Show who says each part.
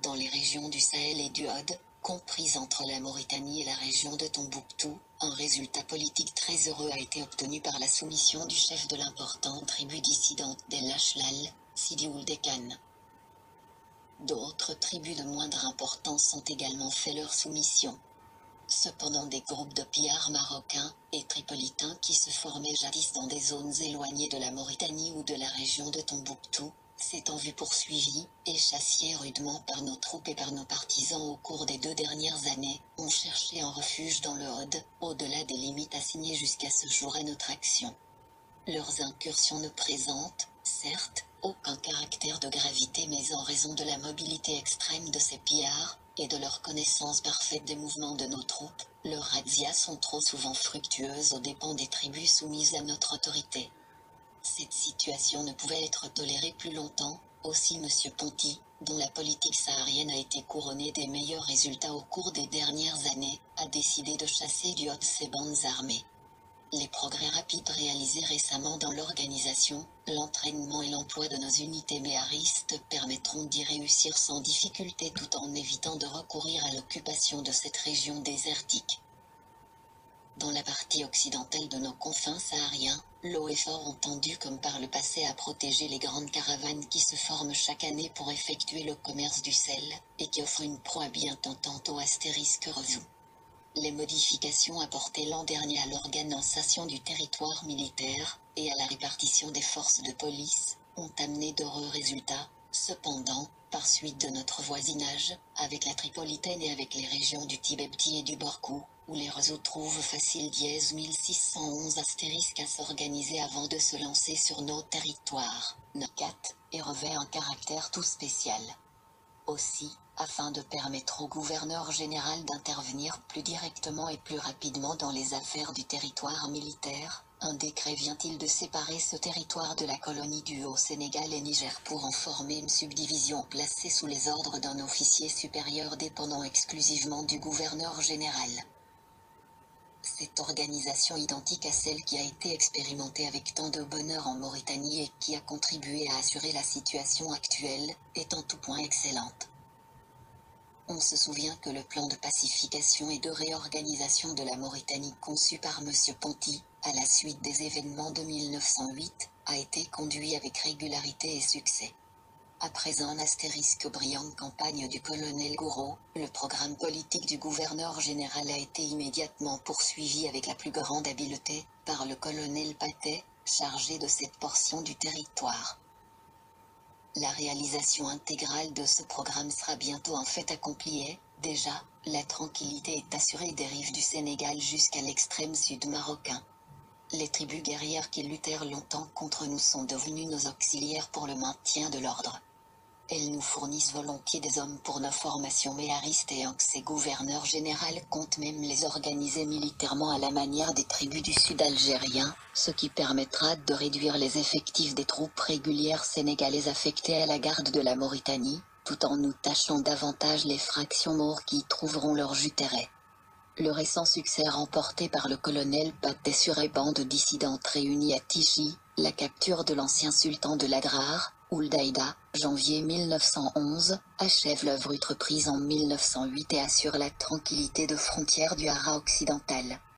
Speaker 1: dans les régions du Sahel et du Odd, comprises entre la Mauritanie et la région de Tombouctou, un résultat politique très heureux a été obtenu par la soumission du chef de l'importante tribu dissidente des Lachlal, Sidi Ould Khan. D'autres tribus de moindre importance ont également fait leur soumission. Cependant des groupes de pillards marocains et tripolitains qui se formaient jadis dans des zones éloignées de la Mauritanie ou de la région de Tombouctou, s'étant vus poursuivis et chassés rudement par nos troupes et par nos partisans au cours des 2 dernières années, ont cherché un refuge dans le Odd, au-delà des limites assignées jusqu'à ce jour à notre action. Leurs incursions ne présentent, certes, aucun caractère de gravité, mais en raison de la mobilité extrême de ces pillards, et de leur connaissance parfaite des mouvements de nos troupes, leurs razzias sont trop souvent fructueuses aux dépens des tribus soumises à notre autorité. Cette situation ne pouvait être tolérée plus longtemps, aussi M. Ponty, dont la politique saharienne a été couronnée des meilleurs résultats au cours des dernières années, a décidé de chasser du Odd ces bandes armées. Les progrès rapides réalisés récemment dans l'organisation, l'entraînement et l'emploi de nos unités méharistes permettront d'y réussir sans difficulté tout en évitant de recourir à l'occupation de cette région désertique. Dans la partie occidentale de nos confins sahariens, l'eau est fort entendue comme par le passé à protéger les grandes caravanes qui se forment chaque année pour effectuer le commerce du sel, et qui offrent une proie bien tentante au astérisque revou. Les modifications apportées l'an dernier à l'organisation du territoire militaire, et à la répartition des forces de police, ont amené d'heureux résultats. Cependant, par suite de notre voisinage, avec la Tripolitaine et avec les régions du Tibet-Petit et du Borkou, où les réseaux trouvent facile dièse 1611 astérisque à s'organiser avant de se lancer sur nos territoires, NOCAT, et revêt un caractère tout spécial. Aussi, afin de permettre au gouverneur général d'intervenir plus directement et plus rapidement dans les affaires du territoire militaire, un décret vient-il de séparer ce territoire de la colonie du Haut-Sénégal et Niger pour en former une subdivision placée sous les ordres d'un officier supérieur dépendant exclusivement du gouverneur général. Cette organisation identique à celle qui a été expérimentée avec tant de bonheur en Mauritanie et qui a contribué à assurer la situation actuelle, est en tout point excellente. On se souvient que le plan de pacification et de réorganisation de la Mauritanie conçu par M. Ponty, à la suite des événements de 1908, a été conduit avec régularité et succès. Après un astérisque brillante campagne du colonel Gouraud, le programme politique du gouverneur général a été immédiatement poursuivi avec la plus grande habileté, par le colonel Patet, chargé de cette portion du territoire. La réalisation intégrale de ce programme sera bientôt un fait accompli et, déjà, la tranquillité est assurée des rives du Sénégal jusqu'à l'extrême sud marocain. Les tribus guerrières qui luttèrent longtemps contre nous sont devenues nos auxiliaires pour le maintien de l'ordre. Elles nous fournissent volontiers des hommes pour nos formations méharistes et un gouverneur général compte même les organiser militairement à la manière des tribus du sud algérien, ce qui permettra de réduire les effectifs des troupes régulières sénégalaises affectées à la garde de la Mauritanie, tout en nous tachant davantage les fractions maures qui y trouveront leur juteret. Le récent succès remporté par le colonel Patet sur les bandes dissidentes réunies à Tichy, la capture de l'ancien sultan de l'Adrar, Ould Aïda, janvier 1911, achève l'œuvre entreprise en 1908 et assure la tranquillité de frontières du Hara occidental.